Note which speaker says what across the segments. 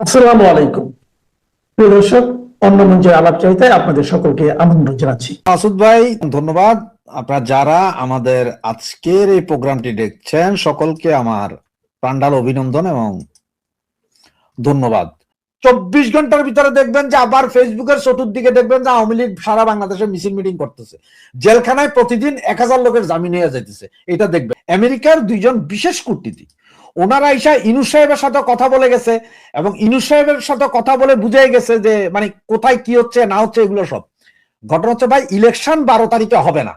Speaker 1: আসসালামু আলাইকুম প্রিয় দর্শক, অন্য মঞ্চে আলাপচারিতায় আপনাদের সকলকে আমন্ত্রণ জানাচ্ছি।
Speaker 2: মাসুদ ভাই, ধন্যবাদ। আপনারা যারা আমাদের আজকের এই প্রোগ্রামটি দেখছেন সকলকে আমার প্রাণঢাল অভিনন্দন এবং ধন্যবাদ। 24 ঘন্টার ভিতরে দেখবেন যে আবার ফেসবুকের চতুর্দিকে দেখবেন যে আওয়ামী লীগ সারা বাংলাদেশে মিছিল মিটিং করতেছে, জেলখানায় প্রতিদিন 1000 লোকের জামিন হয়ে যাইতেছে। এটা দেখবেন আমেরিকার দুইজন বিশেষ কূটনীতিক, ওনারা আইসা ইনুস সাহেবের সাথে কথা বলে গেছে এবং ইনুস সাহেবের সাথে কথা বলে বুঝাই গেছে যে মানে কোথায় কি হচ্ছে না হচ্ছে এগুলো সব। ঘটনা হচ্ছে ভাই, ইলেকশন 12 তারিখে হবে না,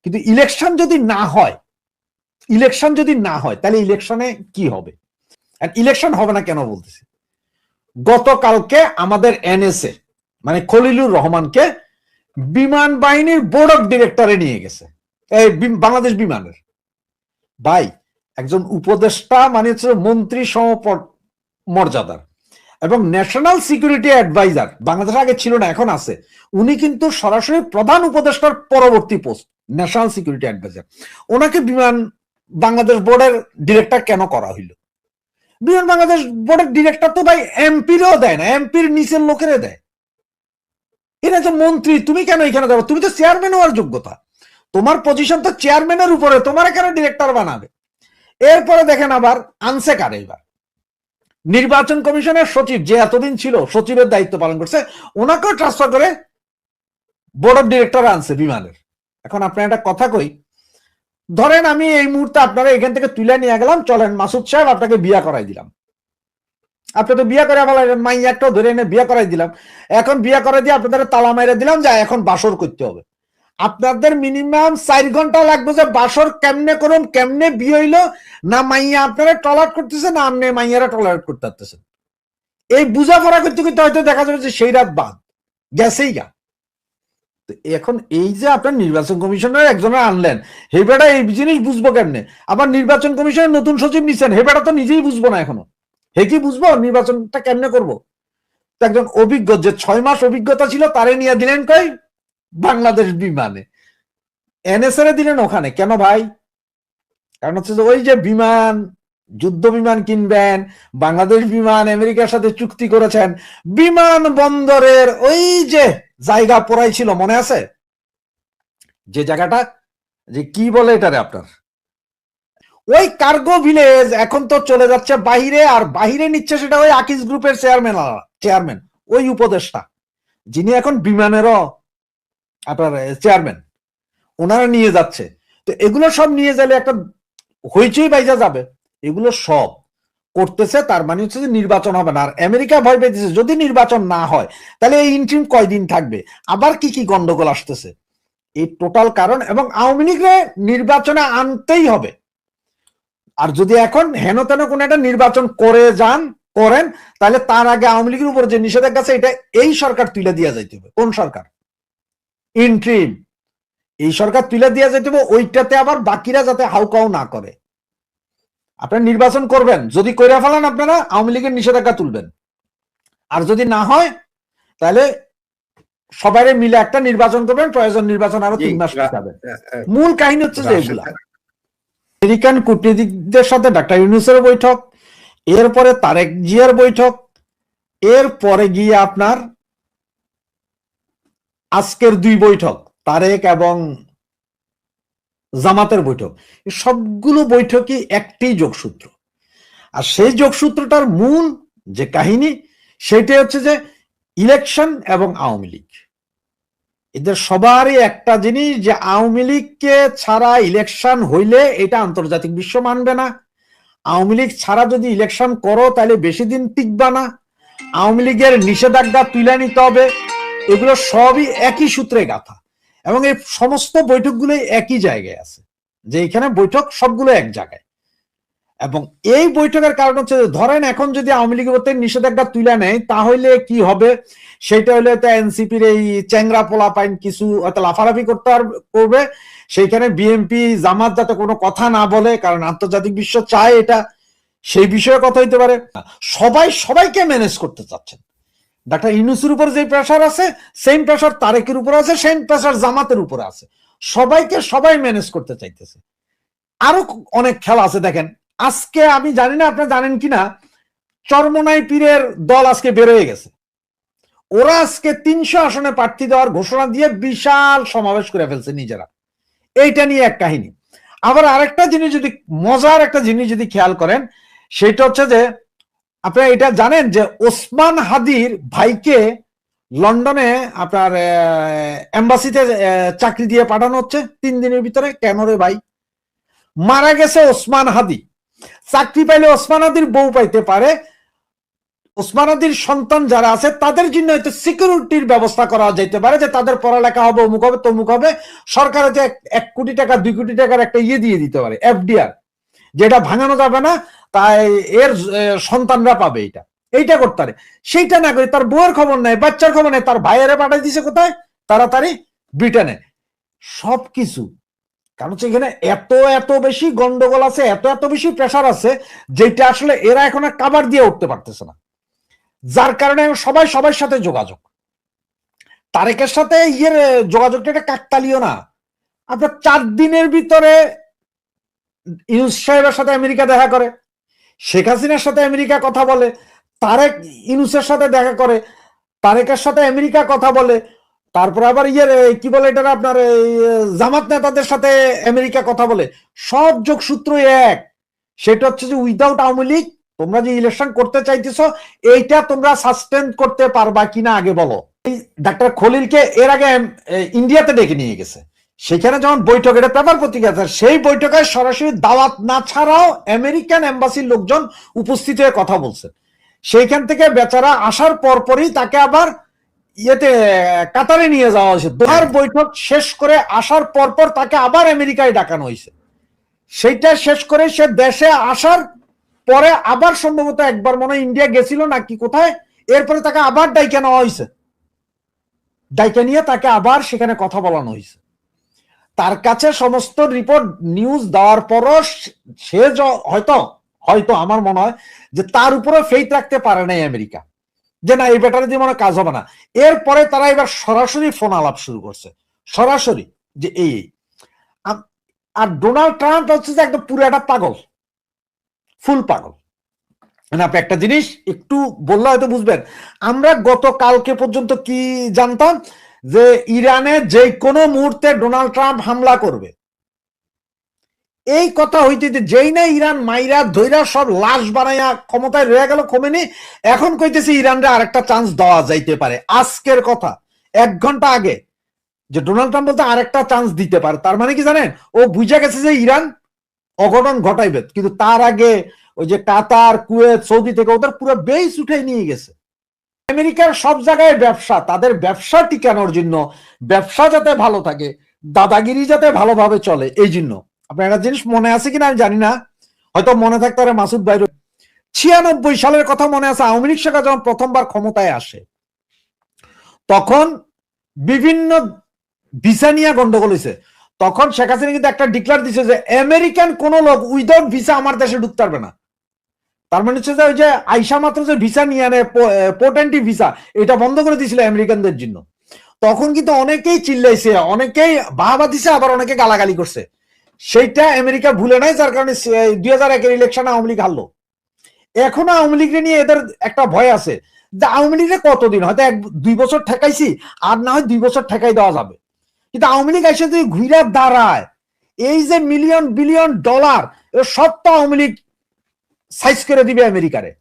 Speaker 2: কিন্তু ইলেকশন যদি না হয় তাহলে ইলেকশনে কি হবে? ইলেকশন হবে না কেন বলতেছি, গতকালকে আমাদের এনএসএ মানে খলিলুর রহমানকে বিমান বাহিনীর বোর্ড অফ ডিরেক্টরে নিয়ে গেছে, এই বাংলাদেশ বিমানের। ভাই, একজন উপদেষ্টা মানে হচ্ছে মন্ত্রী সমপদ মর্যাদার এবং ন্যাশনাল সিকিউরিটি অ্যাডভাইজার, বাংলাদেশ আগে ছিল না এখন আছে, উনি কিন্তু সরাসরি প্রধান উপদেষ্টার পরবর্তী পোস্ট ন্যাশনাল সিকিউরিটি অ্যাডভাইজার। ওনাকে বিমান বাংলাদেশ বোর্ডের ডিরেক্টর কেন করা হইল? বিমান বাংলাদেশ বোর্ডের ডিরেক্টর তো ভাই এমপিরও দেয় না, এমপির নিচের লোকেরে দেয়। এটা তো মন্ত্রী, তুমি কেন এখানে যাবো? তুমি তো চেয়ারম্যান হওয়ার যোগ্যতা, তোমার পজিশন তো চেয়ারম্যানের উপরে, তোমার কেন ডিরেক্টর বানাবে? এরপরে দেখেন আবার আনছে কারে, এবার নির্বাচন কমিশনের সচিব যে এতদিন ছিল সচিবের দায়িত্ব পালন করছে, ওনাকেও ট্রান্সফার করে বোর্ড অফ ডিরেক্টর আনছে বিমানের। এখন আপনার একটা কথা কই, ধরেন আমি এই মুহূর্তে আপনারা এখান থেকে তুলে নিয়ে গেলাম, চলেন মাসুদ সাহেব আপনাকে বিয়া করাই দিলাম, আপনি তো বিয়া করে ফেলাইলেন, মাই একটা ধরে এনে বিয়া করাই দিলাম। এখন বিয়া করে দিয়ে আপনাদের তালা মাইরে দিলাম যে এখন বাসর করতে হবে। আপনাদের মিনিমাম 4 ঘন্টা লাগবে যে বাসর কেমনে করুন, কেমনে বিয়ে হইলো, না মাইয়া আপনারা টলারেট করতেছে না আপনি মাইয়ারা টলারেট করতে পারতেছেন। এই বুঝাপড়া করতে করতে হয়তো দেখা যাবে যে সেই রাত বাদ গেছেই গা। এখন এই যে আপনার নির্বাচন কমিশনের একজনের আনলেন, হে বেটা এই জিনিস বুঝবো কেমনে? আবার নির্বাচন কমিশনের নতুন সচিব নিচ্ছেন, হে বেটা তো নিজেই বুঝবো না এখনো, হে কি বুঝবো নির্বাচনটা কেমনে করবো? একজন অভিজ্ঞ যে 6 মাস অভিজ্ঞতা ছিল তারে নিয়ে দিলেন কই বাংলাদেশ বিমানে, এনএসএ দিলেন ওখানে কেন ভাই? কারণ হচ্ছে যে ওই যে বিমান, যুদ্ধ বিমান কিনবেন, বাংলাদেশ বিমান আমেরিকার সাথে চুক্তি করেছেন, বিমান বন্দরের ওই যে জায়গা পড়াই ছিল মনে আছে, যে জায়গাটা যে কি বলে এটারে আপনার ওই কার্গো ভিলেজ, এখন তো চলে যাচ্ছে বাহিরে, আর বাহিরে নিচ্ছে সেটা ওই আকিজ গ্রুপের চেয়ারম্যান ওই উপদেষ্টা যিনি এখন বিমানেরও আপনার চেয়ারম্যান, ওনারা নিয়ে যাচ্ছে। তো এগুলো সব নিয়ে গেলে একটা হইচই বাইজা যাবে। এগুলো সব করতেছে, তার মানে হচ্ছে যে নির্বাচন হবে না। আর আমেরিকা ভয় পেয়েছে যদি নির্বাচন না হয় তাহলে এই ইন্টারিম কয়দিন থাকবে, আবার কি কি গন্ডগোল আসতেছে, এই টোটাল কারণ। এবং আওয়ামী লীগকে নির্বাচনে আনতেই হবে। আর যদি এখন হেন তেন কোন একটা নির্বাচন করেন তাহলে তার আগে আওয়ামী লীগের উপর যে নিষেধাজ্ঞা আছে এটা এই সরকার তুলে দিয়ে যাইতে হবে। কোন সরকার? ইন্টারিম। এই সরকার তুলে দিয়ে যাইতে হবে, ওইটাতে আবার বাকিরা যাতে হাউকাউ না করে। আপনারা নির্বাচন করবেন, যদি কইরা ফেলান আপনারা আওয়ামী লীগের নিষেধাজ্ঞা তুলবেন, আর যদি না হয় তাহলে সবাই মিলে একটা নির্বাচন করবেন, প্রয়োজন নির্বাচন আরো 3 মাস পিছাবেন। মূল কাহিনী হচ্ছে যে এগুলা। আমেরিকান কূটনীতিকদের সাথে ডাক্তার ইউনূসের বৈঠক, এরপরে তারেক জিয়ার বৈঠক, এরপরে গিয়ে আপনার আজকের 2 বৈঠক তারেক এবং জামাতের বৈঠক, সবগুলো বৈঠকই একটি যোগসূত্র। আর সেই যোগসূত্রটার মূল যে কাহিনী সেটা হচ্ছে যে ইলেকশন এবং আওয়ামী লীগ, এদের সবারই একটা জিনিস যে আওয়ামী লীগকে ছাড়া ইলেকশন হইলে এটা আন্তর্জাতিক বিশ্ব মানবে না, আওয়ামী লীগ ছাড়া যদি ইলেকশন করো তাহলে বেশি দিন টিকবা না, আওয়ামী লীগের নিষেধাজ্ঞা তুলে নিতে হবে। এগুলো সবই একই সূত্রে গাথা এবং এই সমস্ত বৈঠকগুলো একই জায়গায় আছে, যে এখানে বৈঠক সবগুলো এক জায়গায়। এবং এই বৈঠকের কারণ হচ্ছে ধরেন এখন যদি আওয়ামী লীগের নিষেধাজ্ঞা তুলে নেয় তাহলে কি হবে, সেটা হলে এনসিপির এই চ্যাংরা পোলাপাইন কিছু হয়তো লাফালাফি করবে, সেইখানে বিএনপি জামাত যাতে কোনো কথা না বলে, কারণ আন্তর্জাতিক বিশ্ব চায় এটা, সেই বিষয়ে কথা হইতে পারে। সবাইকে ম্যানেজ করতে চাচ্ছেন। ডাক্তার ইউনূসের উপর যে প্রেশার আছে সেম প্রেশার তারেকের উপর আছে, সেম প্রেশার জামাতের উপর আছে, সবাই ম্যানেজ করতে চাইতেছে। আরো অনেক খেলা আছে। দেখেন আজকে আমি জানি না আপনারা জানেন কিনা, চরমনাই পীরের দল আজকে বেরোয় গেছে, ওরা আজকে 300 আসনে প্রার্থী দেওয়ার ঘোষণা দিয়ে বিশাল সমাবেশ করে ফেলছে নিজেরা। এইটা নিয়ে এক কাহিনী। আবার আরেকটা জিনিস যদি, মজার একটা জিনিস যদি খেয়াল করেন, সেটা হচ্ছে যে আপনারা এটা জানেন যে ওসমান হাদির ভাইকে লন্ডনে আপনার এম্বাসিতে চাকরি দিয়ে পাঠানো হচ্ছে 3 দিনের ভিতরে। কেন রে ভাই? মারা গেছে ওসমান হাদি, চাকরি পাইলে ওসমান হাদির বউ পাইতে পারে, ওসমান হাদির সন্তান যারা আছে তাদের জন্য হয়তো সিকিউরিটির ব্যবস্থা করা যেতে পারে, যে তাদের পড়ালেখা হবে, অমুক হবে তমুক হবে, সরকার হয়তো 1 কোটি টাকা 2 কোটি টাকার একটা দিয়ে দিতে পারে, এফডিআর, যেটা ভাঙানো যাবে না, তাই এর সন্তানরা পাবে। এইটা করতে পারে। সেইটা না করে তার বউয়ের খবর নেই, বাচ্চার খবর নেই, তার ভাইয়েরা পাঠাই দিছে কোথায়? তাড়াতাড়ি ব্রিটেনে। সবকিছু কারণ হচ্ছে এখানে এত বেশি গন্ডগোল আছে, এত বেশি প্রেশার আছে, যেটা আসলে এরা এখন আর কাবার দিয়ে উঠতে পারতেছে না, যার কারণে সবার সাথে যোগাযোগ। তারেকের সাথে যোগাযোগটা এটা কাকতালীয় না। আপনার 4 দিনের ভিতরে ইউনূস সাহেবের সাথে আমেরিকা দেখা করে, শেখ হাসিনার সাথে আমেরিকা কথা বলে, তারেক ইউনূসের সাথে দেখা করে, তারেকের সাথে আমেরিকা কথা বলে, তারপর আবার কি বলে এটা আপনার জামাত নেতাদের সাথে আমেরিকা কথা বলে। সব যোগসূত্র এক, সেটা হচ্ছে যে উইদাউট আওয়ামী লীগ তোমরা যে ইলেকশন করতে চাইতেছো, এইটা তোমরা সাসপেন্ড করতে পারবা কিনা আগে বলো। ডাক্তার খলিলকে এর আগে ইন্ডিয়াতে ডেকে নিয়ে গেছে, সেখানে যখন বৈঠক, এটা পেপার পত্রিকা, সেই বৈঠকে সরাসরি দাওয়াত না ছাড়াও আমেরিকান এম্বাসির লোকজন উপস্থিত হয়ে কথা বলছে। সেইখান থেকে বেচারা আসার পরপরই তাকে আবার কাতারে নিয়ে যাওয়া হয়েছে। দোহার বৈঠক শেষ করে আসার পরপর তাকে আবার আমেরিকায় ডাকানো হয়েছে। সেইটা শেষ করে সে দেশে আসার পরে আবার সম্ভবত একবার মনে হয় ইন্ডিয়া গেছিল নাকি কোথায়, এরপরে তাকে আবার ডাইকা নেওয়া হয়েছে, ডাইকা নিয়ে তাকে আবার সেখানে কথা বলানো হয়েছে। তার কাছে সমস্ত রিপোর্ট নিউজ দেওয়ার পরও সে হয়তো আমার মনে হয় যে তার উপরে ফেইথ রাখতে পারে নাই আমেরিকা, যে না এই ব্যাটারে দিয়ে মনে কাজ হবে না। এরপরে তারা এবার সরাসরি ফোন আলাপ শুরু করছে, সরাসরি যে এই। আর ডোনাল্ড ট্রাম্প হচ্ছে যে একদম পুরো একটা পাগল, ফুল পাগল। মানে আপনি একটা জিনিস একটু বললে হয়তো বুঝবেন। আমরা গতকালকে পর্যন্ত কি জানতাম যে ইরানে যে কোনো মুহূর্তে ডোনাল্ড ট্রাম্প হামলা করবে, এই কথা হইতে যেই না ইরান মাইরা ধৈরা সব লাশ বানাইয়া ক্ষমতায় রয়ে গেল খোমেনি, এখন কইতেছে ইরানরে আরেকটা চান্স দেওয়া যাইতে পারে। আজকের কথা 1 ঘন্টা আগে যে ডোনাল্ড ট্রাম্প বলতে আরেকটা চান্স দিতে পারে, তার মানে কি জানেন, ও বুঝা গেছে যে ইরান অঘটন ঘটাইবে। কিন্তু তার আগে ওই যে কাতার, কুয়েত, সৌদি থেকে ওদের পুরো বেস উঠে নিয়ে গেছে। আমেরিকার সব জায়গায় ব্যবসা, তাদের ব্যবসা টিকানোর জন্য, ব্যবসা যাতে ভালো থাকে, দাদাগিরি যাতে ভালোভাবে চলে, এই জন্য। আপনার একটা জিনিস মনে আছে কিনা আমি জানি না, হয়তো মনে থাকতে পারে মাসুদ ভাই, 96 সালের কথা মনে আছে, আওয়ামী লীগ সরকার যখন প্রথমবার ক্ষমতায় আসে, তখন বিভিন্ন ভিসা নিয়ে গন্ডগোল হয়েছে। তখন শেখ হাসিনা কিন্তু একটা ডিক্লার দিছে যে আমেরিকান কোন লোক উইদাউট ভিসা আমার দেশে ঢুকতে পারবে না। তার মানে হচ্ছে যে ওই যে আইসা মাত্র যে ভিসা নিয়ে আনে, পোর্টেন্টি ভিসা, এটা বন্ধ করে দিয়েছিল আমেরিকানদের জন্য। তখন কিন্তু অনেকেই চিল্লাইছে, অনেকেই বাহাবা দিছে, আবার অনেকে গালাগালি করছে। সেইটা আমেরিকা ভুলে নাই, যার কারণে 2001-এর ইলেকশনে আওয়ামী লীগ হারলো। এখনো আওয়ামী লীগ নিয়ে এদের একটা ভয় আছে যে আওয়ামী লীগে কতদিন, হয়তো 1-2 বছর ঠেকাইছি, আর না হয় 2 বছর ঠেকাই দেওয়া যাবে। কিন্তু আওয়ামী লীগ এসে যদি ঘুরে দাঁড়ায়, এই যে মিলিয়ন বিলিয়ন ডলার সব তো আওয়ামী লীগ সাইজ করে দিবে আমেরিকারে।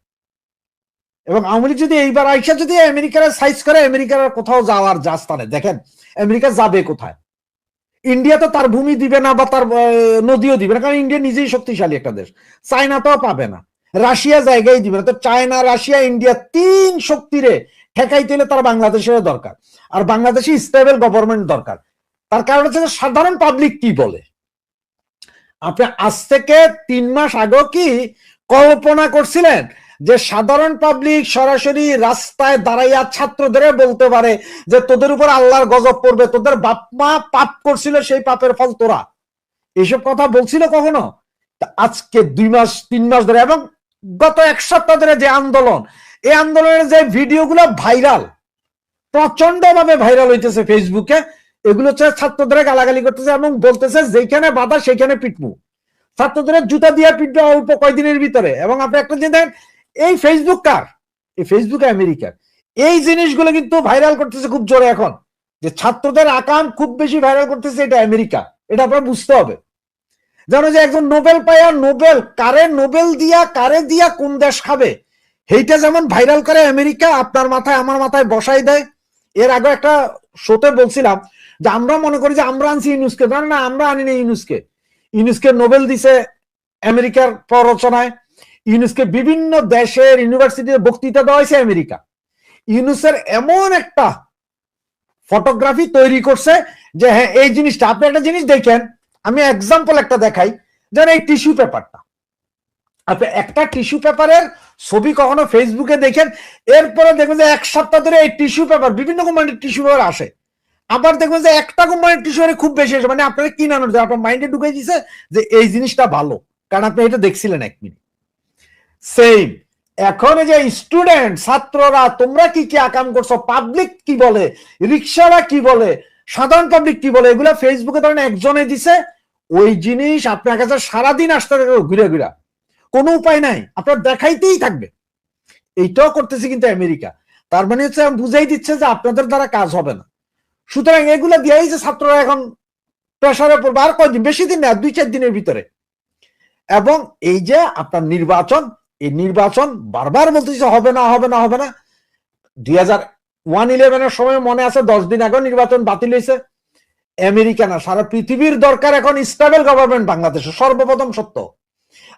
Speaker 2: এবং আওয়ামী লীগ যদি এইবার আইসা যদি আমেরিকার সাইজ করে, আমেরিকার কোথাও যাওয়ার জাস্তানে দেখেন আমেরিকা যাবে কোথায়। ইন্ডিয়া তো তার ভূমি দিবে না বা তার নদীও দিবে না, কারণ ইন্ডিয়া নিজেই শক্তিশালী একটা দেশ। চায়নাটাও পাবে না, রাশিয়া জায়গায় দিবে না। তো চায়না, রাশিয়া, ইন্ডিয়া 3 শক্তিরে ঠেকাইতে হলে তার বাংলাদেশের দরকার, আর বাংলাদেশে স্টেবল গভর্নমেন্ট দরকার। তার কারণ হচ্ছে সাধারণ পাবলিক কি বলে। আপনি আজ থেকে 3 মাস আগেও কি কল্পনা করছিলেন যে সাধারণ পাবলিক সরাসরি রাস্তায় দাঁড়াইয়া ছাত্রদের বলতে পারে যে তোদের উপর আল্লাহর গজব পড়বে, তোদের বাপ মা পাপ করছিল, সেই পাপের ফল তোরা? এইসব কথা বলছিল কখনো? আজকে 2 মাস 3 মাস ধরে এবং গত 1 সপ্তাহ ধরে যে আন্দোলন, এই আন্দোলনের যে ভিডিওগুলো ভাইরাল, প্রচন্ড ভাবে ভাইরাল হইতেছে ফেসবুকে, এগুলো হচ্ছে ছাত্রদের গালাগালি করতেছে এবং বলতেছে যেখানে বাধা সেখানে পিটমু, ছাত্রদের জুতা দিয়ে পিটবে অল্প কয়েকদিনের ভিতরে। এবং আপনি একটা জিনিস দেখেন, এই ফেসবুক কার? এই ফেসবুক আমেরিকার। এই জিনিসগুলো কিন্তু ভাইরাল করতেছে খুব জোরে এখন, যে ছাত্রদের আকাম খুব বেশি ভাইরাল করতেছে, এটা আমেরিকা। এটা আপনার বুঝতে হবে। জানো যে একজন নোবেল পায়া, নোবেল কারে দিয়া কোন দেশ খাবে, সেইটা যেমন ভাইরাল করে আমেরিকা, আপনার মাথায় আমার মাথায় বসাই দেয়। এর আগে একটা শোতে বলছিলাম যে আমরা মনে করি যে আমরা আনছি ইউনুসকে, না আমরা আনি না ইউনুসকে। ইউনুসকে নোবেল দিছে আমেরিকার প্ররোচনায়, ইউনুসকে বিভিন্ন দেশের ইউনিভার্সিটিতে বক্তৃতা দেওয়া হয়েছে আমেরিকা। ইউনুসের এমন একটা ফটোগ্রাফি তৈরি করছে যে হ্যাঁ এই জিনিসটা, আপনি একটা জিনিস দেখেন, আমি এক্সাম্পল একটা দেখাই, যেন এই টিস্যু পেপারটা, আপনি একটা টিস্যু পেপারের ছবি কখনো ফেসবুকে দেখেন, এরপরে দেখবেন যে এক সপ্তাহ ধরে এই টিস্যু পেপার, বিভিন্ন কোম্পানির টিস্যু পেপার আসে, আবার দেখবেন যে একটা কোম্পানির টিস্যু পেপার খুব বেশি আসে, মানে আপনারা কিনানোর জন্য আপনার মাইন্ডে ঢুকে দিচ্ছে যে এই জিনিসটা ভালো, কারণ আপনি এটা দেখছিলেন 1 মিনিট। সেম এখন যে স্টুডেন্ট ছাত্ররা তোমরা কি কি আকাম করছো, পাবলিক কি বলে, রিক্সারা কি বলে, সাধারণ পাবলিক কি বলে, এগুলা ফেসবুকে ধরেন একজনে দিছে, ওই জিনিস আপনার কাছে সারাদিন আসতে থাকবে ঘুরে ঘুরে, কোনো উপায় নাই, আপনার দেখাইতেই থাকবে। এইটাও করতেছে কিন্তু আমেরিকা। তার মানে হচ্ছে বুঝাই দিচ্ছে যে আপনাদের দ্বারা কাজ হবে না। সুতরাং এগুলা দিয়েই যে ছাত্ররা এখন প্রেসারে পড়বে, আর কয়দিন, বেশি দিন না, 2-4 দিনের ভিতরে। এবং এই যে আপনার নির্বাচন, এই নির্বাচন বারবার বলতেছে হবে না হবে না হবে না। 2011 সময় মনে আছে 10 দিন আগে নির্বাচন বাতিল হয়েছে। আমেরিকা না, সারা পৃথিবীর দরকার এখন স্টেবল গভর্নমেন্ট বাংলাদেশে, সর্বপ্রথম সত্য।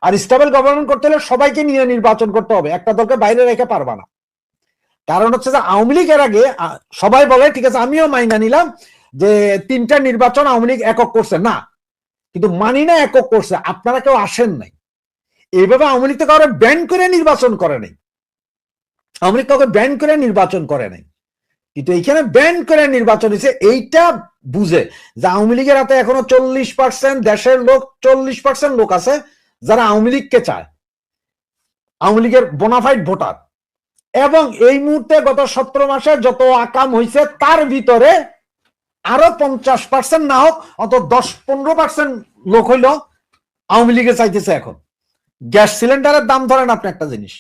Speaker 2: আর স্টেবল গভর্নমেন্ট করতে হলে সবাইকে নিয়ে নির্বাচন করতে হবে, একটা দলকে বাইরে রেখে পারবা না। কারণ হচ্ছে যে আওয়ামী লীগের আগে সবাই বলে ঠিক আছে, আমিও মাইনা নিলাম যে 3টা নির্বাচন আওয়ামী লীগ একক করছে, না কিন্তু মানি না একক করছে, আপনারা কেউ আসেন নাই। এইভাবে আওয়ামী লীগ তো কাউকে ব্যান করে নির্বাচন করে নাই, আওয়ামী লীগ কাউকে ব্যান করে নির্বাচন করে নাই, কিন্তু এইখানে ব্যান করে নির্বাচন হয়েছে। এইটা বুঝে যে আওয়ামী লীগের হাতে এখনো 40% দেশের লোক, 40% লোক আছে যারা আওয়ামী লীগকে চায়, আওয়ামী লীগের বোনাফাইড ভোটার। এবং এই মুহূর্তে গত 17 মাসে যত আকাম হয়েছে তার ভিতরে আরো 50% না হোক অত 10-15% লোক হইল আওয়ামী লীগে চাইতেছে। এখন গ্যাস সিলিন্ডারের দাম ধরেন আপনি একটা জিনিস,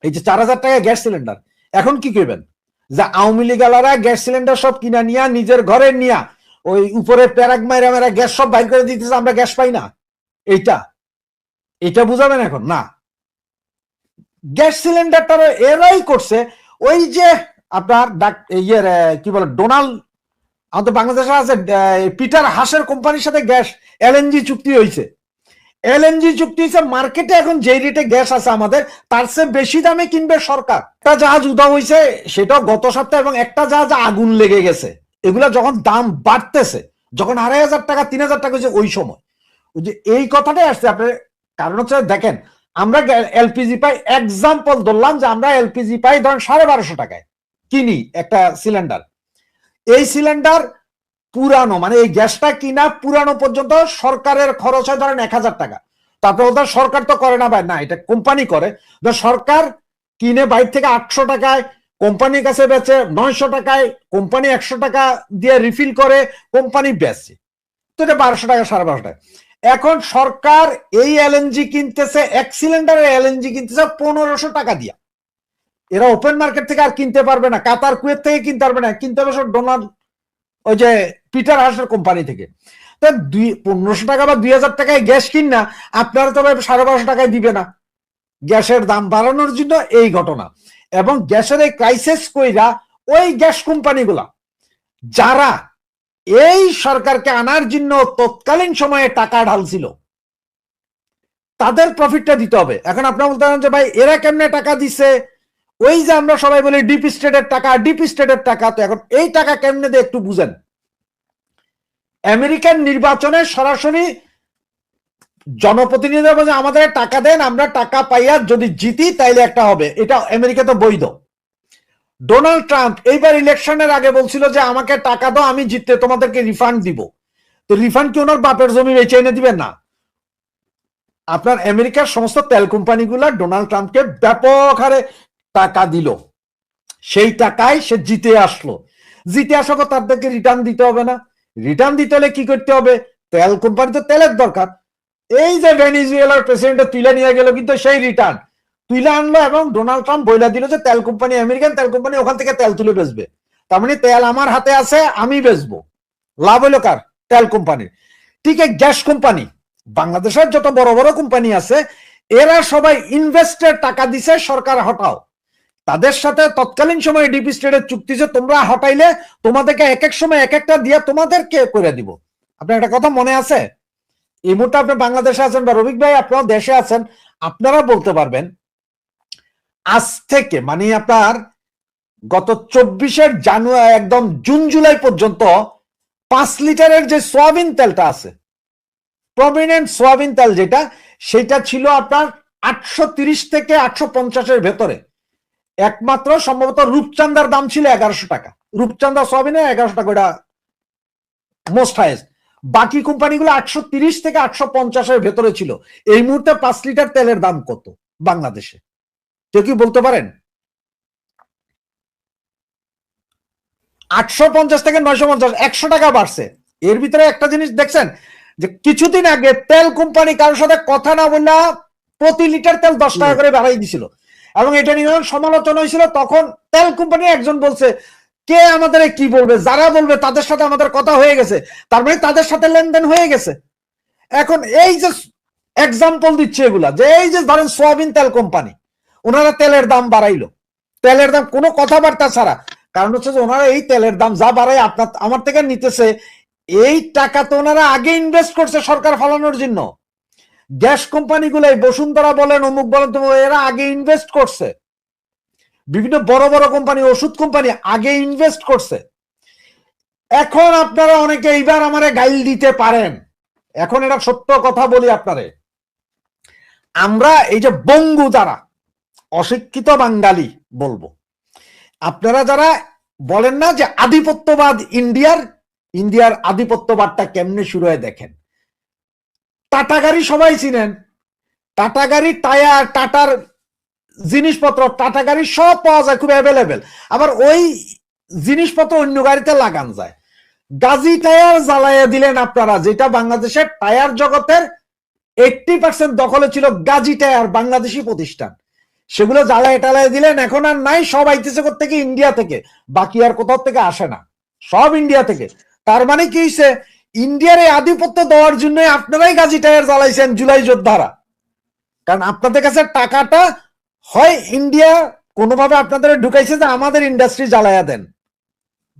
Speaker 2: এই যে 4000 টাকা গ্যাস সিলিন্ডার, এখন কি করবেন যে আওয়ামী লীগালারা গ্যাস সিলিন্ডার সব কিনা নিয়া নিজের ঘরে নিয়া ওই উপরে প্যারাগ মাইরা মেরা গ্যাস সব বাইর করে দিতেছে, আমরা গ্যাস পাই না, এইটা বুঝাবেন এখন না। গ্যাস সিলিন্ডারটা এরাই করছে, ওই যে আপনার ইয়ের কি বলে ডোনাল্ড, আমাদের বাংলাদেশে আছে পিটার হাসের কোম্পানির সাথে গ্যাস এলএনজি চুক্তি হয়েছে, এলএনজি চুক্তি হয়েছে, মার্কেটে এখন যে রেটে গ্যাস আছে আমাদের তার চেয়ে বেশি দামে কিনবে সরকার। একটা জাহাজ উদাও হয়েছে সেটাও গত সপ্তাহে, এবং একটা জাহাজ আগুন লেগে গেছে। এগুলা যখন দাম বাড়তেছে, যখন 2500 টাকা 3000 টাকা হয়েছে, ওই সময় ওই যে এই কথাটাই আসছে আপনার। কারণ হচ্ছে দেখেন আমরা এলপিজি পাই, এক্সাম্পল ধরলাম যে আমরা এলপিজি পাই ধরেন 1250 টাকায় কিনি একটা সিলিন্ডার। এই সিলিন্ডার পুরানো, মানে এই গ্যাসটা কিনা পুরানো পর্যন্ত সরকারের খরচ হয় ধরেন 1000 টাকা। তারপর ওদের সরকার তো করে না ভাই, না এটা কোম্পানি করে। সরকার কিনে বাইরে থেকে 800 টাকায়, কোম্পানির কাছে বেচে 900 টাকায়, কোম্পানি 100 টাকা দিয়ে রিফিল করে, কোম্পানি বেচছে, তো এটা 1200 টাকা 1250 টাকা। এখন সরকার এই এলএনজি কিনতেছে, এক সিলিন্ডারের এলএনজি কিনতেছে 1500 টাকা দিয়া। এরা ওপেন মার্কেট থেকে আর কিনতে পারবে না, কাতার কুয়েত থেকে কিনতে পারবে না, কিনতে হবে সব ডোনাল্ড ওই যে পিটার হাসের কোম্পানি থেকে। তো 1500 টাকা বা 2000 টাকায় গ্যাস কিন না, আপনারা তো 1250 টাকায় দিবে না। গ্যাসের দাম বাড়ানোর জন্য এই ঘটনা। এবং গ্যাসের এই ক্রাইসিস কইরা ওই গ্যাস কোম্পানিগুলা যারা এই সরকারকে আনার জন্য তৎকালীন সময়ে টাকা ঢালছিল, তাদের প্রফিটটা দিতে হবে। এখন আপনারা বলতে পারেন যে ভাই এরা কেমনে টাকা দিছে, ওই যে আমরা সবাই বলি ডিপ স্টেটের টাকা, ডিপ স্টেটের টাকা। তো এখন এই টাকা কেমনে দিয়ে একটু বুঝেন। আমেরিকান নির্বাচনে সরাসরি জনপ্রতিনিধিরা বলে আমাদের টাকা দেন, আমরা টাকা পাইয়া যদি জিতি তাইলে একটা হবে, এটা আমেরিকাতে বৈধ। ডোনাল্ড ট্রাম্প এইবার ইলেকশনের আগে বলছিল যে আমাকে টাকা দাও, আমি জিততে তোমাদেরকে রিফান্ড দিব। তো রিফান্ড কি ওনার বাপের জমি বেচে এনে দিবেন? না। আপনার আমেরিকার সমস্ত তেল কোম্পানিগুলা ডোনাল্ড ট্রাম্পকে ব্যাপক হারে টাকা দিল, সেই টাকায় সে জিতে আসলো। জিতে আসার পর তাদেরকে রিটার্ন দিতে হবে না? রিটার্ন দিতে হলে কি করতে হবে? তেল কোম্পানি তো তেলের দরকার। এই যে ভেনিজুয়েলার প্রেসিডেন্ট তুলে নিয়ে গেল কিন্তু সেই রিটার্ন তুলে আনলো এবং ডোনাল্ড ট্রাম্প বইলা দিল যে তেল কোম্পানি, আমেরিকান তেল কোম্পানি ওখান থেকে তেল তুলে বেচবে। তার মানে তেল আমার হাতে আছে, আমি বেচবো। লাভ হইলো কার? তেল কোম্পানির। ঠিক আছে, গ্যাস কোম্পানি, বাংলাদেশের যত বড় বড় কোম্পানি আছে এরা সবাই ইনভেস্টের টাকা দিছে, সরকার হটাও। তাদের সাথে তৎকালীন সময়ে ডিপ স্টেটের চুক্তি যে তোমরা হটাইলে তোমাদেরকে এক এক সময় এক একটা দিয়ে তোমাদেরকে করে দিব। আপনার একটা কথা মনে আছে? এই মুহূর্তে আপনি বাংলাদেশে আছেন বা রবিক ভাই আপনারা দেশে আছেন, আপনারা বলতে পারবেন আজ থেকে মানে আপনার গত 24 জানুয়ারি একদম জুন জুলাই পর্যন্ত 5 লিটারের যে সয়াবিন তেলটা আছে, প্রমিনেন্ট সয়াবিন তেল যেটা, সেটা ছিল আপনার 830 থেকে 850-এর ভেতরে। একমাত্র সম্ভবত রূপচান্দার দাম ছিল 1100 টাকা, রূপচান্দা সয়াবিনে 1100 টাকা, ওটা মোস্ট হাইয়েস্ট। বাকি কোম্পানিগুলো 830 থেকে 850-এর ভেতরে ছিল। এই মুহূর্তে 5 লিটার তেলের দাম কত বাংলাদেশে? কেউ কি বলতে পারেন? 850 থেকে 950, 100 টাকা বাড়ছে। এর ভিতরে একটা জিনিস দেখছেন যে কিছুদিন আগে তেল কোম্পানি কারোর সাথে কথা না বললে প্রতি লিটার তেল 10 টাকা করে বাড়াই দিছিল, এবং এটা নিয়ে সমালোচনা হয়েছিল। তখন তেল কোম্পানি একজন বলছে, কে আমাদের কি বলবে, যারা বলবে তাদের সাথে আমাদের কথা হয়ে গেছে, তার মানে তাদের সাথে লেনদেন হয়ে গেছে। এখন এই যে এক্সাম্পল দিচ্ছে এগুলা, যে এই যে ধরেন সোয়াবিন তেল কোম্পানি, ওনারা তেলের দাম বাড়াইলো, তেলের দাম কোনো কথাবার্তা ছাড়া। কারণ হচ্ছে যে ওনারা এই তেলের দাম যা বাড়ায় আপনার আমার থেকে নিতেছে, এই টাকা তো ওনারা আগে ইনভেস্ট করছে সরকার ফলানোর জন্য। গ্যাস কোম্পানিগুলো বসুন্ধরা বলেন, অমুক বলেন, তো এরা আগে ইনভেস্ট করছে। বিভিন্ন বড় বড় কোম্পানি, ওষুধ কোম্পানি আগে ইনভেস্ট করছে। এখন আপনারা অনেকে এইবার আমারে গাইল দিতে পারেন, এখন এটা সত্য কথা বলি আপনারে, আমরা এই যে বঙ্গু যারা অশিক্ষিত বাঙালি বলবো, আপনারা যারা বলেন না যে আধিপত্যবাদ ইন্ডিয়ার আধিপত্যবাদটা কেমনে শুরু হয় দেখেন। টাটা গাড়ি সবাই চিনেন, টাটা গাড়ি, টায়ার, টাটার জিনিসপত্র, টাটা গাড়ি সব পাওয়া যায়, খুব অ্যাভেলেবেল। আবার ওই জিনিসপত্র অন্য গাড়িতে লাগান যায়। গাজী টায়ার জ্বালাইয়া দিলেন আপনারা, যেটা বাংলাদেশের টায়ার জগতের 80% দখলে ছিল গাজী টায়ার, বাংলাদেশি প্রতিষ্ঠান। সেগুলো জ্বালায় টালায় দিলেন, এখন আর নাই। সব আইতেছে থেকে ইন্ডিয়া থেকে, বাকি আর কোথাও থেকে আসে না, সব ইন্ডিয়া থেকে। তার মানে কি হয়েছে, ইন্ডিয়ার এই আধিপত্য দেওয়ার জন্য আপনারাই গাজী টায়ার জ্বালাইছেন, জুলাই যোদ্ধারা। কারণ আপনাদের কাছে টাকাটা হয় ইন্ডিয়া কোনোভাবে আপনাদের ঢুকাইছে যে আমাদের ইন্ডাস্ট্রি জ্বালাইয়া দেন,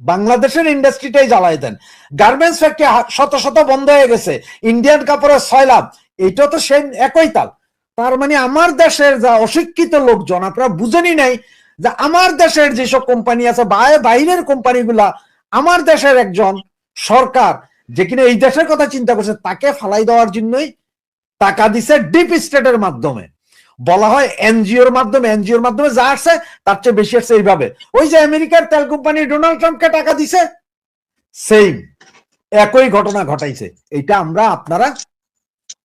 Speaker 2: বাংলাদেশের ইন্ডাস্ট্রিটাই জ্বালাই দেন। গার্মেন্টস ফ্যাক্টরি শত শত বন্ধ হয়ে গেছে, ইন্ডিয়ান কাপড়ের 6 লাভ, এটা তো সেই একই তাল। তার মানে আমার দেশের যা অশিক্ষিত লোকজন, আপনারা বুঝেনি নাই যে আমার দেশের যেসব কোম্পানি আছে, বাইরের কোম্পানিগুলা আমার দেশের একজন সরকার যে কিনা এই দেশের কথা চিন্তা করছে, তাকে ফালাই দেওয়ার জন্যই টাকা দিছে ডিপ স্টেটের মাধ্যমে। বলা হয় এনজিওর মাধ্যমে, এনজিওর মাধ্যমে যা আসছে তার চেয়ে বেশি আসছে। এইভাবে ওই যে আমেরিকার তেল কোম্পানি ডোনাল্ড ট্রাম্পকে টাকা দিছে, সেম একই ঘটনা ঘটাইছে। এটা আমরা আপনারা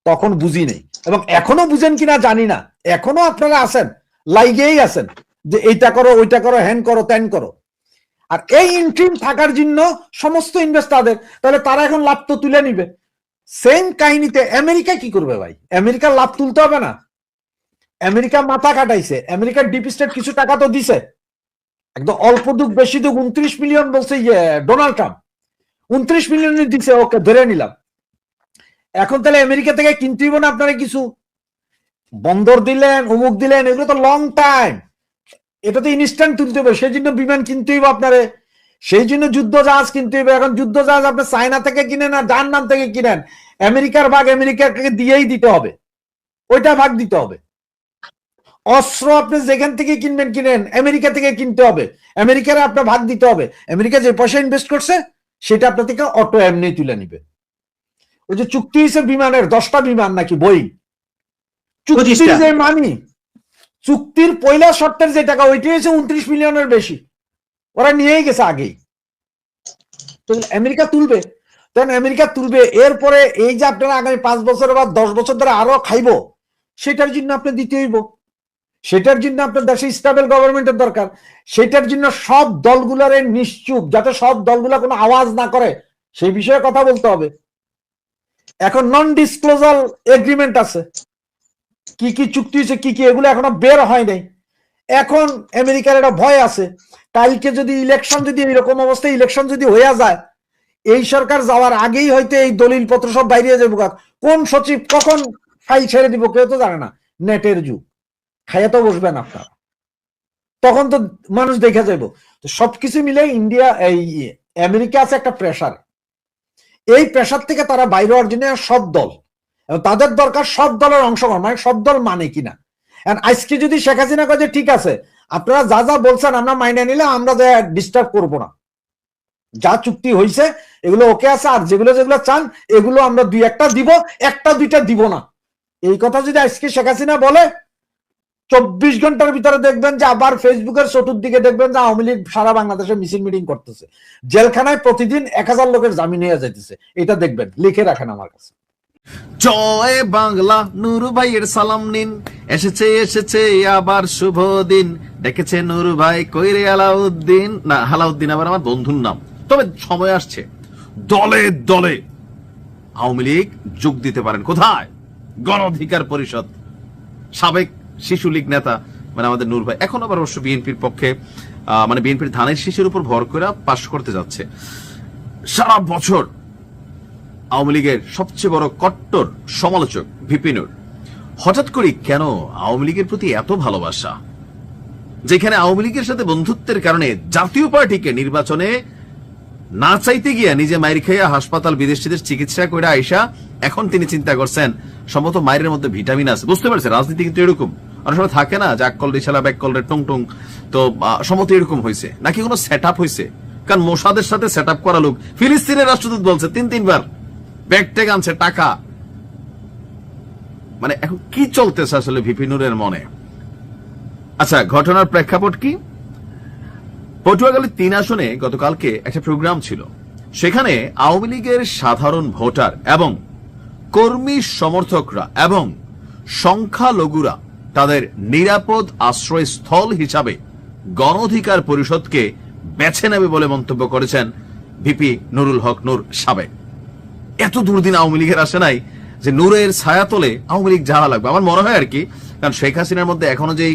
Speaker 2: তখন বুঝি নেই, এবং এখনো বুঝেন কিনা জানি না। এখনো আপনারা আছেন, লাইগেই আছেন যে এইটা করো, ওইটা করো, হ্যান করো, ত্যান করো। আর এই ইন্ট্রিম থাকার জন্য সমস্ত ইনভেস্টারদের, তাহলে তারা এখন লাভ তো তুলে নিবে। সেম কাহিনীতে আমেরিকা কি করবে ভাই? আমেরিকার লাভ তুলতে হবে না? আমেরিকা মাথা কাটাইছে, আমেরিকার ডিপ স্টেট কিছু টাকা তো দিছে, একদম অল্প দুঃখ বেশি দুঃখ 29 মিলিয়ন বলছে ডোনাল্ড ট্রাম্প, 29 মিলিয়ন দিচ্ছে, ওকে ধরে নিলাম। এখন তাহলে আমেরিকা থেকে কিনতে হইব না আপনারা কিছু, বন্দর দিলেন, অমুক দিলেন, এগুলো তো লং টাইম, এটা তো ইনস্ট্যান্ট তুলতে হবে। সেই জন্য বিমান কিনতে হইব আপনারে, সেই জন্য যুদ্ধ জাহাজ কিনতে হবে। এখন যুদ্ধ জাহাজ আপনি চায়না থেকে কিনেন আর যার নাম থেকে কিনেন, আমেরিকার ভাগ আমেরিকাকে দিয়েই দিতে হবে, ওইটা ভাগ দিতে হবে। অস্ত্র আপনি যেখান থেকে কিনবেন কিনেন, আমেরিকা থেকে কিনতে হবে, আমেরিকার আপনার ভাগ দিতে হবে। আমেরিকা যে পয়সা ইনভেস্ট করছে সেটা আপনার থেকে অটো এমনি তুলে নিবে। ওই যে চুক্তি হয়েছে বিমানের 10টা বিমান নাকি বই, চুক্তির যে মানি, চুক্তির পয়লা শর্তের যে টাকা, ওইটি হয়েছে 29 মিলিয়নের বেশি, ওরা নিয়েই গেছে আগেই। তো আমেরিকা তুলবে, তখন আমেরিকা তুলবে। এরপরে এই যে আপনারা আগামী 5 বছর বা 10 বছর ধরে আরো খাইবো, সেটার জন্য আপনি দিতে হইব। সেটার জন্য আপনার দেশে স্টেবল গভর্নমেন্টের দরকার। সেটার জন্য সব দলগুলোর নিশ্চুপ, যাতে সব দলগুলো কোনো আওয়াজ না করে, সেই বিষয়ে কথা বলতে হবে। এখন নন ডিসক্লোজার এগ্রিমেন্ট আছে, কি কি চুক্তি হয়েছে, কি কি, এগুলো এখনো বের হয় নাই। এখন আমেরিকার একটা ভয় আছে, কালকে যদি ইলেকশন, যদি এরকম অবস্থায় ইলেকশন যদি হয়ে যায়, এই সরকার যাওয়ার আগেই হয়তো এই দলিল পত্র সব বাইরে যাবো। কোন সচিব কখন ফাইল ছেড়ে দিব কেউ তো জানে না। নেটের যুগ, খাইয়া তো বসবেন আপনারা, তখন তো মানুষ দেখে যাইব। তো সবকিছু মিলে ইন্ডিয়া, এই আমেরিকা আছে একটা প্রেসার। এই প্রেসার থেকে তারা বাইরে হওয়ার জন্য সব দল, তাদের দরকার সব দলের অংশগ্রহণ, মানে সব দল মানে কিনা। আজকে যদি শেখ হাসিনা কয় যে ঠিক আছে আপনারা যা যা বলছেন আমরা মাইনে নিলে, আমরা ডিস্টার্ব করবো না, যা চুক্তি হয়েছে এগুলো ওকে আছে, আর যেগুলো যেগুলো চান এগুলো আমরা দুই একটা দিব, একটা দুইটা দিব না, এই কথা যদি আজকে শেখ হাসিনা বলে, 24 ঘন্টার ভিতরে দেখবেন যে আবার ফেসবুকের চতুর্দিকে দেখবেন যে আওয়ামী লীগ সারা বাংলাদেশে মিছিল মিটিং করতেছে, জেলখানায় প্রতিদিন 1000 লোকের জামিন হয়ে যাইতেছে। এটা দেখবেন, লিখে রাখেন আমার কাছে।
Speaker 3: জয় বাংলা, নুরু ভাইয়ের সালাম নিন, এসেছে এসেছে আবার শুভ দিন, ডেকেছে নুরু ভাই কইরে আলাউদ্দিন, না আলাউদ্দিন আবার আমার বন্ধুর নাম। তবে সময় আসছে দলে দলে আওয়ামী লীগ যোগ দিতে পারেন। কোথায়? গণ অধিকার পরিষদ। সাবেক শিশু লীগ নেতা মানে আমাদের নূর ভাই এখন আবার অবশ্য বিএনপির পক্ষে, মানে বিএনপির ধানের শীষের উপর ভর করে পাশ করতে যাচ্ছে। সারা বছর আওয়ামী লীগের সবচেয়ে বড় কট্টর সমালোচক ভিপি নূর, হঠাৎ করে কেন আওয়ামী লীগের প্রতি এত ভালোবাসা? যেখানে আওয়ামী লীগের সাথে বন্ধুত্বের কারণে জাতীয় পার্টিকে নির্বাচনে না চাইতে গিয়া নিজে মায়ের খাইয়া হাসপাতাল বিদেশিদের চিকিৎসা করে আইসা, এখন তিনি চিন্তা করছেন সম্ভবত মায়ের মধ্যে ভিটামিন আছে। বুঝতে পারছে রাজনীতি কিন্তু এরকম, অনেক সময় থাকে না যে আকল রিসালা ব্যাকল রে টং টং, তো সম্ভবত এরকম হয়েছে নাকি কোনো সেট আপ হয়েছে। কারণ মোসাদের সাথে সেট আপ করা লোক, ফিলিস্তিনের রাষ্ট্রদূত বলছে 3-3 বার ব্যাগ ট্যাগ আনছে টাকা। মানে এখন কি চলতেছে আসলে ভিপি নূরের মনে? আচ্ছা, ঘটনার প্রেক্ষাপট কি? পটুয়াখালী 3 আসনে গতকালকে একটা প্রোগ্রাম ছিল, সেখানে আওয়ামী লীগের সাধারণ ভোটার এবং কর্মী সমর্থকরা এবং সংখ্যালঘুরা তাদের নিরাপদ আশ্রয়স্থল হিসাবে গণ অধিকার পরিষদকে বেছে নেবে বলে মন্তব্য করেছেন ভিপি নুরুল হক নূর সাবেক। এত দুর্দিন আওয়ামী লীগের আসে নাই যে নূরের ছায়াতলে আওয়ামী লীগ জ্বালা লাগবে, আমার মনে হয় আর কি। কারণ শেখ হাসিনার মধ্যে এখনো যেই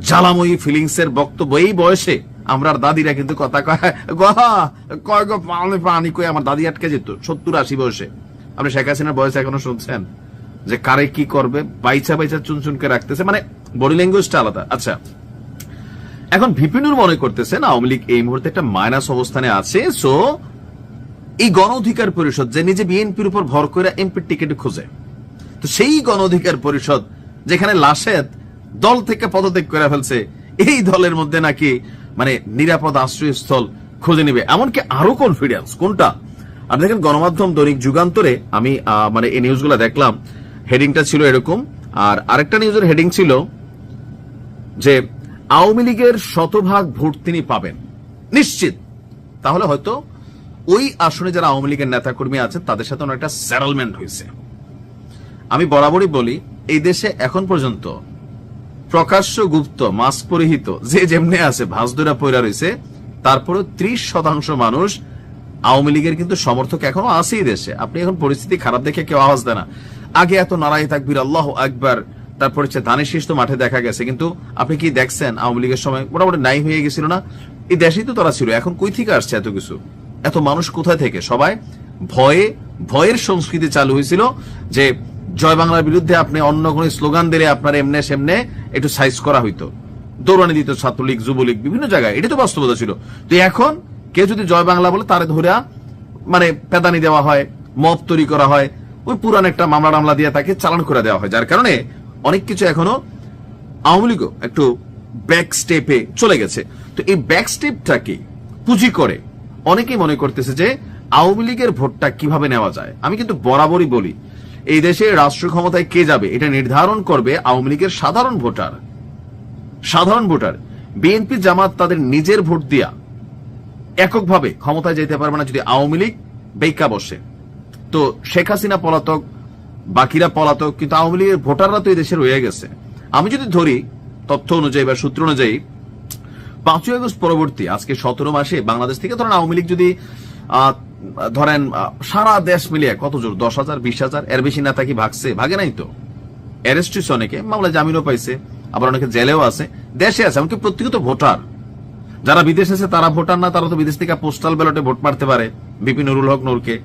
Speaker 3: জ্বালাময়ী ফিলিংস এর বক্তব্য, এই বয়সে আমরা দাদিরা কিন্তু কথা কয় গো পানি কই, আমার দাদি আটকে যেত 70-80 বয়সে। আপনি শেখ হাসিনার বয়সে এখনো শুনছেন যে কারে কি করবে, বাইচা বাইচা চুনচুনকে রাখতেছে, মানে বডি ল্যাঙ্গুয়েজটা আলাদা। আচ্ছা, এখন ভিপি নূর মনে করতেছেন আওয়ামী লীগ এই মুহূর্তে একটা মাইনাস অবস্থানে আছে, সো এই গণ অধিকার পরিষদ যে নিজে বিএনপির উপর ভর করে এমপির টিকিট খুঁজে, তো সেই গণ অধিকার পরিষদ যেখানে লাশেদ দল থেকে পদত্যাগ করে ফেলছে, এই দলের মধ্যে নাকি মানে নিরাপদ আশ্রয়স্থল খুঁজে নিবে, এমনকি আরো কনফিডেন্স। কোনটা? আর দেখেন গণমাধ্যম দৈনিক যুগান্তরে আমি মানে এই নিউজগুলো দেখলাম, হেডিংটা ছিল এরকম, আর আরেকটা নিউজের হেডিং ছিল যে আওয়ামী লীগের 100% ভোট তিনি পাবেন নিশ্চিত। তাহলে হয়তো ওই আসনে যারা আওয়ামী লীগের নেতাকর্মী আছেন তাদের সাথে একটা সেটেলমেন্ট হয়েছে। আমি বরাবরই বলি এই দেশে এখন পর্যন্ত প্রকাশ্য গুপ্ত মাস্ক পরিহিত যে যেমনে আছে ভাঁজদুরা পয়রা রয়েছে, তারপরে 30% মানুষ আওয়ামী লীগের কিন্তু সমর্থক এখনো আছেই দেশে। আপনি এখন পরিস্থিতি খারাপ দেখে কেউ আওয়াজ দেয় না। আগে এত নারায়ে তাকবীর আল্লাহু আকবার, তারপর হচ্ছে ধানের শীষ তো মাঠে দেখা গেছে, কিন্তু আপনি কি দেখছেন আওয়ামী লীগের সময় মোটামুটি নাই হয়ে গেছিল না? এই দেশেই তো তারা ছিল, এখন কই থেকে আসছে এত কিছু, এত মানুষ কোথায় থেকে? সবাই ভয়ের সংস্কৃতি চালু হয়েছিল যে জয় বাংলার বিরুদ্ধে আপনি অন্য কোন স্লোগান দিলে আপনার এমনে সেমনে একটু সাইজ করা হইতো, দৌড়ানি দিত ছাত্রলীগ যুবলীগ বিভিন্ন জায়গায়, এটা তো বাস্তবতা ছিল। তো এখন কেউ যদি জয় বাংলা বলে তারে ধরে মানে পেদানি দেওয়া হয়, মব তৈরি করা হয়, ওই পুরান একটা মামলা দিয়ে তাকে চালান করে দেওয়া হয়, যার কারণে অনেক কিছু এখনো আওয়ামী লীগও একটু ব্যাক স্টেপে চলে গেছে। তো এই ব্যাক স্টেপটাকে পুঁজি করে অনেকেই মনে করতেছে যে আওয়ামী লীগের ভোটটা কিভাবে নেওয়া যায়। আমি কিন্তু বরাবরই বলি এই দেশে রাষ্ট্র ক্ষমতায় কে যাবে এটা নির্ধারণ করবে আওয়ামী লীগের সাধারণ ভোটার। বিএনপি জামাত তাদের নিজের ভোট দিয়া এককভাবে ক্ষমতায় যেতে পারবে না যদি আওয়ামী লীগ বেইকা বসে। তো শেখ হাসিনা পলাতক, বাকিরা পলাতক, কিন্তু আওয়ামী লীগের ভোটাররা তো এই দেশে রয়ে গেছে। আমি যদি ধরি তথ্য অনুযায়ী বা সূত্র অনুযায়ী 5ই আগস্ট পরবর্তী আজকে 17 মাসে বাংলাদেশ থেকে ধরেন আওয়ামী লীগ যদি ধরেন সারা দেশ মিলিয়ে কত জোর 10,000 20,000 এর বেশি নেতা কি ভাগছে? ভাগে নাই তো। অ্যারেস্ট হয়েছে, অনেকে মামলা জামিনও পাইছে, আবার অনেকে জেলেও আছে, দেশে আছে, এমনকি প্রত্যেকত ভোটার যারা বিদেশে আছে তারা ভোটার না, তারা তো বিদেশ থেকে পোস্টাল ব্যালটে ভোট মারতে পারে ভিপি নুরুল হক নূরকে।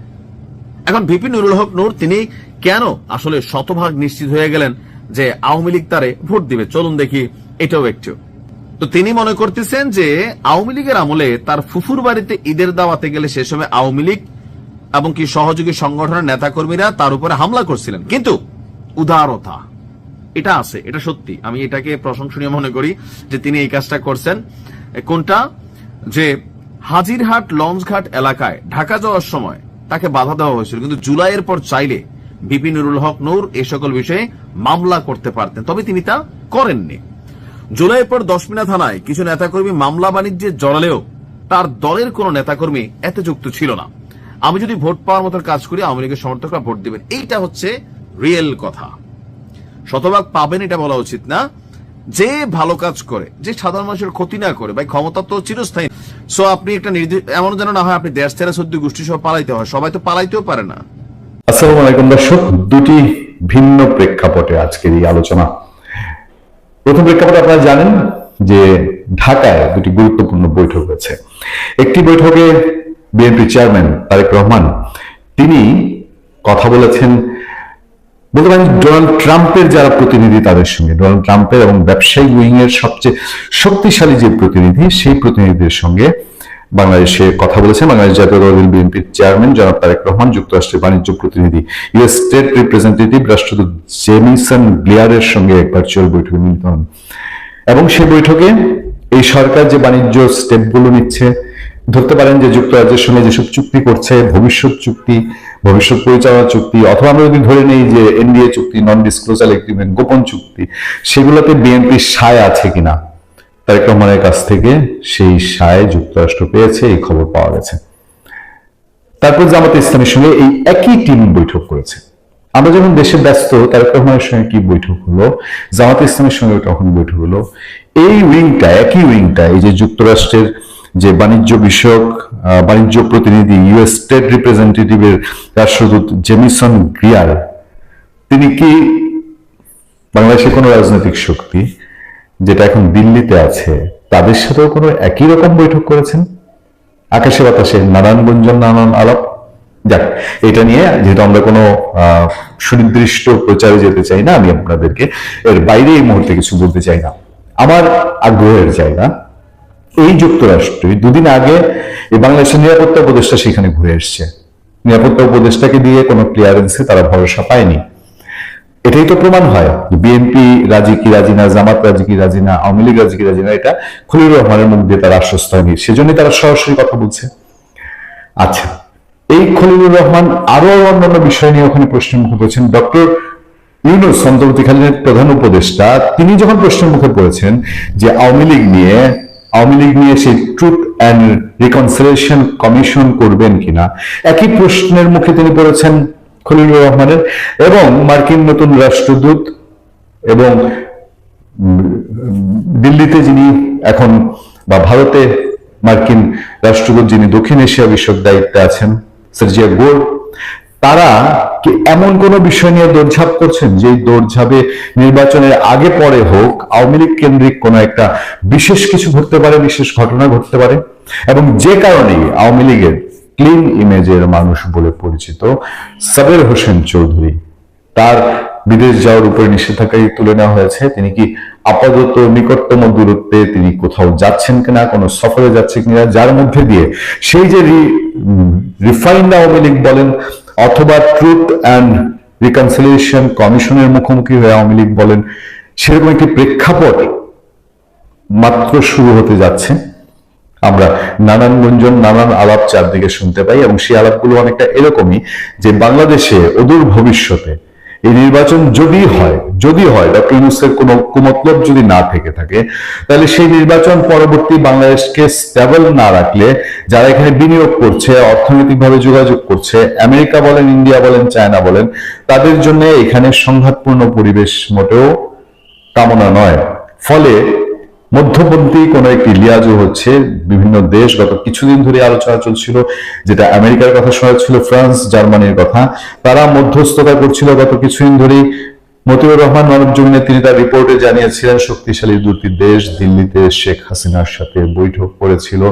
Speaker 3: এখন ভিপি নুরুল হক নূর তিনি কেন আসলে শতভাগ নিশ্চিত হয়ে গেলেন যে আওয়ামী লীগ তারে ভোট দিবে? চলুন দেখি এটাও একটু। তো তিনি মনে করতেছেন যে আওয়ামী লীগের আমলে তার ফুফুর বাড়িতে ঈদের দাওয়াতে গেলে সে সময় আওয়ামী লীগ এবং কি সহযোগী সংগঠনের নেতাকর্মীরা তার উপরে হামলা করছিলেন, কিন্তু উদারতা এটা আছে, এটা সত্যি, আমি এটাকে প্রশংসনীয় মনে করি যে তিনি এই কাজটা করছেন। কোনটা? যে হাজিরহাট লঞ্চঘাট এলাকায় ঢাকা যাওয়ার সময় তাকে বাধা দেওয়া হয়েছিল, কিন্তু জুলাইয়ের পর চাইলে ভিপি নুরুল হক নূর এই সকল বিষয়ে মামলা করতে পারতেন, তবে তিনি তা করেননি। জুলাইয়ের পর 10 মিনা থানায় কিছু নেতাকর্মী মামলা বাণিজ্যে জড়ালেও তার দলের কোন নেতাকর্মী এতে যুক্ত ছিল না। আমি যদি ভোট পাওয়ার মতো কাজ করি আওয়ামী লীগের সমর্থকরা ভোট দিবেন, এইটা হচ্ছে রিয়েল কথা। শতভাগ পাবেন এটা বলা উচিত না। যে ভালো কাজ করে, যে সাধারণ মানুষের ক্ষতি না করে, ভাই ক্ষমতা তো চিরস্থায়ী। সো আপনি একটা এমন যেন না হয় আপনি দেশ ছেড়ে সদ্য গোষ্ঠী সহ পালাইতে হয়, সবাই তো পালাইতেও পারে না।
Speaker 4: আসসালামু আলাইকুম দর্শক, দুটি ভিন্ন প্রেক্ষাপটে আজকের এই আলোচনা। প্রথম প্রেক্ষাপটে আপনারা জানেন যে ঢাকায় দুটি গুরুত্বপূর্ণ বৈঠক হয়েছে। একটি বৈঠকে বিএনপি চেয়ারম্যান তারেক রহমান তিনি কথা বলেছেন, বলতে পারেন ডোনাল্ড ট্রাম্পের যারা প্রতিনিধি তাদের সঙ্গে, ডোনাল্ড ট্রাম্পের এবং ব্যবসায়ী উইং এর সবচেয়ে শক্তিশালী যে প্রতিনিধি, সেই প্রতিনিধিদের সঙ্গে বাংলাদেশে কথা বলেছেন বাংলাদেশ জাতীয়তাবাদী বিএনপির চেয়ারম্যান জনাব তারেক রহমান, যুক্তরাষ্ট্রের বাণিজ্য প্রতিনিধি ইউএস স্টেট রিপ্রেজেন্টেটিভ রাষ্ট্রদূত জেমিসন গ্লিয়ারের সঙ্গে এক ভার্চুয়াল বৈঠকে মিলিত হন। এবং সেই বৈঠকে এই সরকার যে বাণিজ্য স্টেপগুলো নিচ্ছে, ধরতে পারেন যে যুক্তরাজ্যের সঙ্গে যেসব চুক্তি করছে, ভবিষ্যৎ চুক্তি, ভবিষ্যৎ পরিচালনা চুক্তি, অথবা আমরা যদি ধরে নেই যে এনডিএ চুক্তি, নন ডিসক্লোজার এগ্রিমেন্ট, গোপন চুক্তি, সেগুলোতে বিএনপির সায় আছে কিনা, তারেক রহমানের কাছ থেকে সেই সায় যুক্তরাষ্ট্র পেয়েছে, এই খবর পাওয়া গেছে। তারপর জামাতে ইসলামের সঙ্গে এই একই টিম বৈঠক করেছে। আমরা যখন দেশে ব্যস্ত, তারেক রহমানের সঙ্গে কি বৈঠক হলো, জামাতে ইসলামের সঙ্গে তখন বৈঠক হলো। এই উইংটা, একই উইংটা, এই যে যুক্তরাষ্ট্রের যে বাণিজ্য বিষয়ক বাণিজ্য প্রতিনিধি ইউএস স্টেট রিপ্রেজেন্টেটিভের রাষ্ট্রদূত জেমিসন গ্লিয়ার, তিনি কি বাংলাদেশের কোন রাজনৈতিক শক্তি যেটা এখন দিল্লিতে আছে তাদের সাথেও কোনো একই রকম বৈঠক করেছেন? আকাশে বাতাসে নানান গুঞ্জন, নানান আলাপ। যাক, এটা নিয়ে যেহেতু আমরা কোনো সুনির্দিষ্ট প্রচারে যেতে চাই না, আমি আপনাদেরকে এর বাইরে এই মুহূর্তে কিছু বলতে চাই না। আমার আগ্রহের জায়গা এই যুক্তরাষ্ট্র দুদিন আগে এই বাংলাদেশের নিরাপত্তা উপদেষ্টা সেখানে ঘুরে এসছে। নিরাপত্তা উপদেষ্টাকে দিয়ে কোনো ক্লিয়ারেন্সে তারা ভরসা পায়নি। এটাই তো প্রমাণ হয় বিএনপি রাজি কি রাজি না, জামাত রাজি কি রাজি না, আওয়ামী লীগ রাজি কি রাজি না, এটা খলিলুর রহমানের মুখ দিয়ে তারা আশ্বস্ত হয়নি, সেজন্য তারা সরাসরি কথা বলছে। আচ্ছা, এই খলিলুর রহমান আরো অন্যান্য বিষয় নিয়ে ওখানে প্রশ্নের মুখে পড়েছেন। ডক্টর ইউনূস অন্তর্বর্তীকালীন প্রধান উপদেষ্টা তিনি যখন প্রশ্নের মুখে পড়েছেন যে আওয়ামী লীগ নিয়ে সেই ট্রুথ অ্যান্ড রিকনসিলিয়েশন কমিশন করবেন কিনা, একই প্রশ্নের মুখে তিনি পড়েছেন খলিলুর রহমানের। এবং মার্কিন নতুন রাষ্ট্রদূত এবং দিল্লিতে যিনি এখন, বা ভারতে মার্কিন রাষ্ট্রদূত যিনি দক্ষিণ এশিয়া বিষয়ক দায়িত্বে আছেন, সার্জিয়া গোর, তারা কি এমন কোন বিষয় নিয়ে দৌড়ঝাঁপ করছেন যে দৌড়ঝাঁপে নির্বাচনের আগে পরে হোক আওয়ামী লীগ কেন্দ্রিক কোন একটা বিশেষ কিছু ঘটতে পারে, বিশেষ ঘটনা ঘটতে পারে, এবং যে কারণেই আওয়ামী লীগের ক্লিন ইমেজের মানুষ বলে পরিচিত সাবের হোসেন চৌধুরী, তার বিদেশ যাওয়ার উপরে নিষেধাজ্ঞা তুলে নেওয়া হয়েছে। তিনি কি আপাতত নিকটতম দূরত্বে তিনি কোথাও যাচ্ছেন কিনা, কোন সফরে যাচ্ছে কিনা, যার মধ্যে দিয়ে সেই যে রিফাইন্ড আওয়ামী লীগ বলেন অথবা ট্রুথ অ্যান্ড রিকনসিলিয়েশন কমিশনের মুখোমুখি হয়ে আওয়ামী লীগ বলেন, সেরকম একটি প্রেক্ষাপট মাত্র শুরু হতে যাচ্ছে। আমরা নানান গুঞ্জন, নানান আলাপ চারদিকে শুনতে পাই, এবং সেই আলাপগুলো অনেকটা এরকমই যে বাংলাদেশে অদূর ভবিষ্যতে এই নির্বাচন যদি হয় ডক্টর ইউনূসের কোনো কুমতলব যদি না থেকে থাকে, তাহলে সেই নির্বাচন পরবর্তী বাংলাদেশকে স্টেবল না রাখলে যারা এখানে বিনিয়োগ করছে, অর্থনৈতিকভাবে যোগাযোগ করছে, আমেরিকা বলেন, ইন্ডিয়া বলেন, চায়না বলেন, তাদের জন্য এখানে সংঘাতপূর্ণ পরিবেশ মোটেও কামনা নয়। ফলে মধ্যপন্থী কোন একটি লিয়াজও হচ্ছে। বিভিন্ন দেশ, গত কিছুদিন ধরে আলোচনা চলছিল, যেটা আমেরিকার কথা শোনা ছিল, ফ্রান্স, জার্মানির কথা, তারা মধ্যস্থতা করছিল গত কিছুদিন ধরেই। মতিউর রহমান মানব জমিনে তিনি তার রিপোর্টে জানিয়েছিলেন শক্তিশালী দুটি দেশ দিল্লিতে শেখ হাসিনার সাথে বৈঠক করেছিল,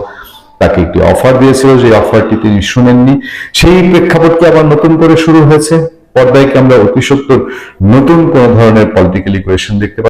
Speaker 4: তাকে একটি অফার দিয়েছিল, যে অফারটি তিনি শুনেননি। সেই প্রেক্ষাপটকে আবার নতুন করে শুরু হয়েছে। পর্দায় কি আমরা অতি সত্বর নতুন কোন ধরনের পলিটিক্যাল ইকুয়েশন দেখতে পাচ্ছি?